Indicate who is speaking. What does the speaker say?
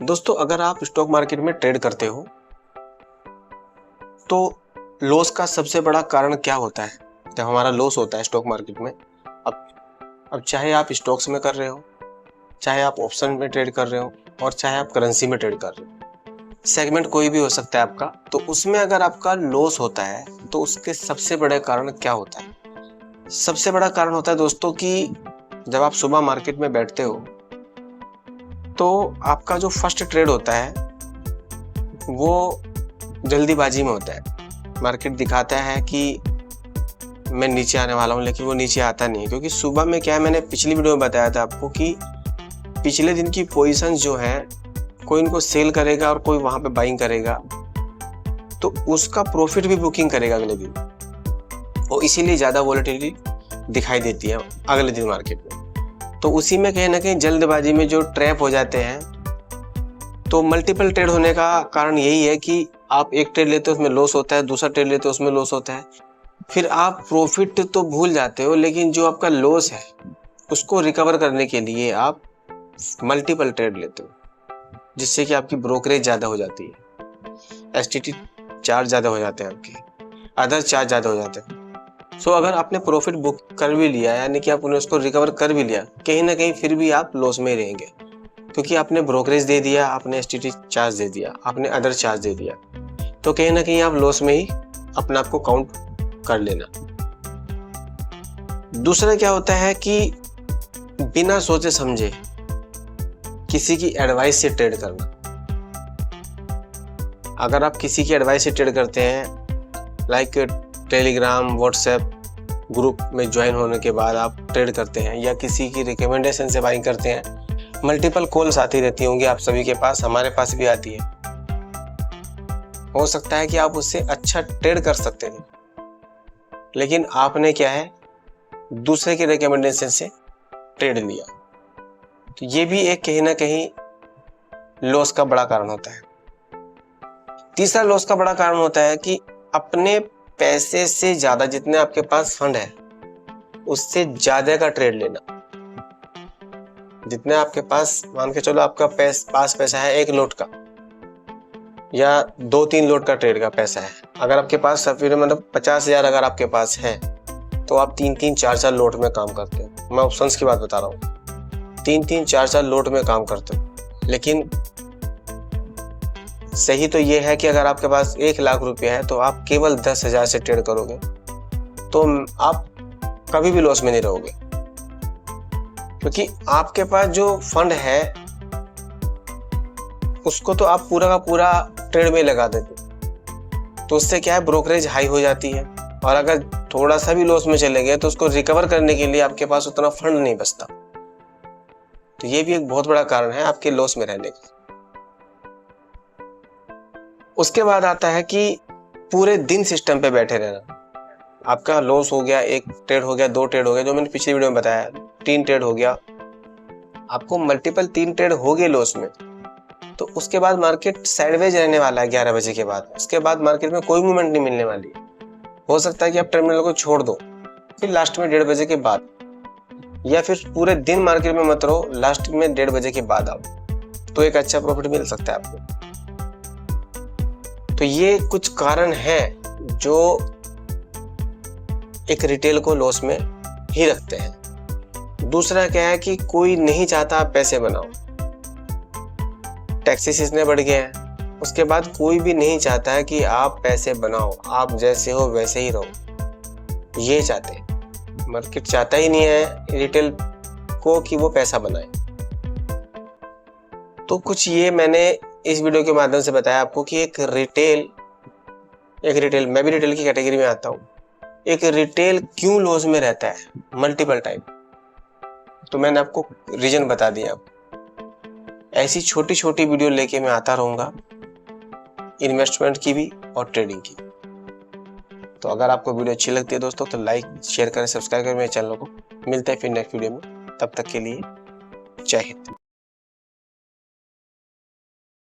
Speaker 1: दोस्तों, अगर आप स्टॉक मार्केट में ट्रेड करते हो तो लॉस का सबसे बड़ा कारण क्या होता है? जब हमारा लॉस होता है स्टॉक मार्केट में, अब चाहे आप स्टॉक्स में कर रहे हो, चाहे आप ऑप्शन में ट्रेड कर रहे हो और चाहे आप करेंसी में ट्रेड कर रहे हो, सेगमेंट कोई भी हो सकता है आपका, तो उसमें अगर आपका लॉस होता है तो उसके सबसे बड़े कारण क्या होता है? सबसे बड़ा कारण होता है दोस्तों कि जब आप सुबह मार्केट में बैठते हो तो आपका जो फर्स्ट ट्रेड होता है वो जल्दीबाजी में होता है। मार्केट दिखाता है कि मैं नीचे आने वाला हूँ, लेकिन वो नीचे आता नहीं है, क्योंकि सुबह में क्या है, मैंने पिछली वीडियो में बताया था आपको कि पिछले दिन की पोजीशन जो है, कोई इनको सेल करेगा और कोई वहां पे बाइंग करेगा, तो उसका प्रॉफिट भी बुकिंग करेगा अगले दिन, और इसीलिए ज़्यादा वॉलेटिलिटी दिखाई देती है अगले दिन मार्केट में। तो उसी में कहीं ना कहीं जल्दबाजी में जो ट्रैप हो जाते हैं, तो मल्टीपल ट्रेड होने का कारण यही है कि आप एक ट्रेड लेते हो उसमें लॉस होता है, दूसरा ट्रेड लेते हो उसमें लॉस होता है, फिर आप प्रॉफिट तो भूल जाते हो, लेकिन जो आपका लॉस है उसको रिकवर करने के लिए आप मल्टीपल ट्रेड लेते हो, जिससे कि आपकी ब्रोकरेज ज़्यादा हो जाती है, एसटीटी चार्ज ज़्यादा हो जाते हैं, आपके अदर चार्ज ज़्यादा हो जाते हैं। सो अगर आपने प्रॉफिट बुक कर भी लिया, यानी कि आपने उसको रिकवर कर भी लिया, कहीं ना कहीं फिर भी आप लॉस में रहेंगे, क्योंकि आपने ब्रोकरेज दे दिया, आपने एसटीटी चार्ज दे दिया, आपने अदर चार्ज दे दिया, तो कहीं ना कहीं आप लॉस में ही अपने आप को काउंट कर लेना। दूसरा क्या होता है कि बिना सोचे समझे किसी की एडवाइस से ट्रेड करना। अगर आप किसी की एडवाइस से ट्रेड करते हैं, लाइक टेलीग्राम व्हाट्सएप ग्रुप में ज्वाइन होने के बाद आप ट्रेड करते हैं, या किसी की रिकमेंडेशन से बाइंग करते हैं, मल्टीपल कॉल्स आती रहती होंगी आप सभी के पास, हमारे पास भी आती है, हो सकता है कि आप उससे अच्छा ट्रेड कर सकते थे, लेकिन आपने क्या है, दूसरे के रिकमेंडेशन से ट्रेड लिया, तो ये भी एक कहीं ना कहीं लॉस का बड़ा कारण होता है। तीसरा लॉस का बड़ा कारण होता है कि अपने पैसे से ज्यादा, जितने आपके पास फंड है उससे ज्यादा का ट्रेड लेना। जितने आपके पास, मान के चलो आपका पास पैसा है 1 लोट का या 2-3 लोट का ट्रेड का पैसा है, अगर आपके पास मतलब 50,000 अगर आपके पास है, तो आप 3-3, 4-4 लोट में काम करते हो। मैं ऑप्शंस की बात बता रहा हूँ, 3-3, 4-4 लोट में काम करते हो। लेकिन सही तो ये है कि अगर आपके पास 1 लाख रुपया है तो आप केवल 10,000 से ट्रेड करोगे, तो आप कभी भी लॉस में नहीं रहोगे, क्योंकि आपके पास जो फंड है उसको तो आप पूरा का पूरा ट्रेड में लगा देते, तो उससे क्या है, ब्रोकरेज हाई हो जाती है, और अगर थोड़ा सा भी लॉस में चले गए तो उसको रिकवर करने के लिए आपके पास उतना फंड नहीं बचता। तो ये भी एक बहुत बड़ा कारण है आपके लॉस में रहने का। उसके बाद आता है कि पूरे दिन सिस्टम पे बैठे रहना। आपका लॉस हो गया, 1 ट्रेड हो गया, 2 ट्रेड हो गया, जो मैंने पिछली वीडियो में बताया, 3 ट्रेड हो गया, आपको मल्टीपल 3 ट्रेड हो गए लॉस में, तो उसके बाद मार्केट साइडवेज रहने वाला है 11 बजे के बाद। उसके बाद मार्केट में कोई मूवमेंट नहीं मिलने वाली है। हो सकता है कि आप टर्मिनल को छोड़ दो, फिर लास्ट में 1:30 बजे के बाद, या फिर पूरे दिन मार्केट में मत रहो, लास्ट में 1:30 बजे के बाद आओ, तो एक अच्छा प्रॉफिट मिल सकता है आपको। तो ये कुछ कारण हैं जो एक रिटेल को लॉस में ही रखते हैं। दूसरा क्या है कि कोई नहीं चाहता आप पैसे बनाओ, टैक्सेस इतने बढ़ गए हैं, उसके बाद कोई भी नहीं चाहता है कि आप पैसे बनाओ, आप जैसे हो वैसे ही रहो। ये चाहते हैं, मार्केट चाहता ही नहीं है रिटेल को कि वो पैसा बनाए। तो कुछ ये मैंने इस वीडियो के माध्यम से बताया आपको कि एक रिटेल, मैं भी रिटेल की कैटेगरी में आता हूँ, एक रिटेल क्यों लॉस में रहता है मल्टीपल टाइम। तो मैंने आपको रीजन बता दिया। ऐसी छोटी छोटी वीडियो लेके मैं आता रहूंगा, इन्वेस्टमेंट की भी और ट्रेडिंग की। तो अगर आपको वीडियो अच्छी लगती है दोस्तों, तो लाइक शेयर करें, सब्सक्राइब करें मेरे चैनल को। मिलते हैं फिर नेक्स्ट वीडियो में, तब तक के लिए जय हिंद।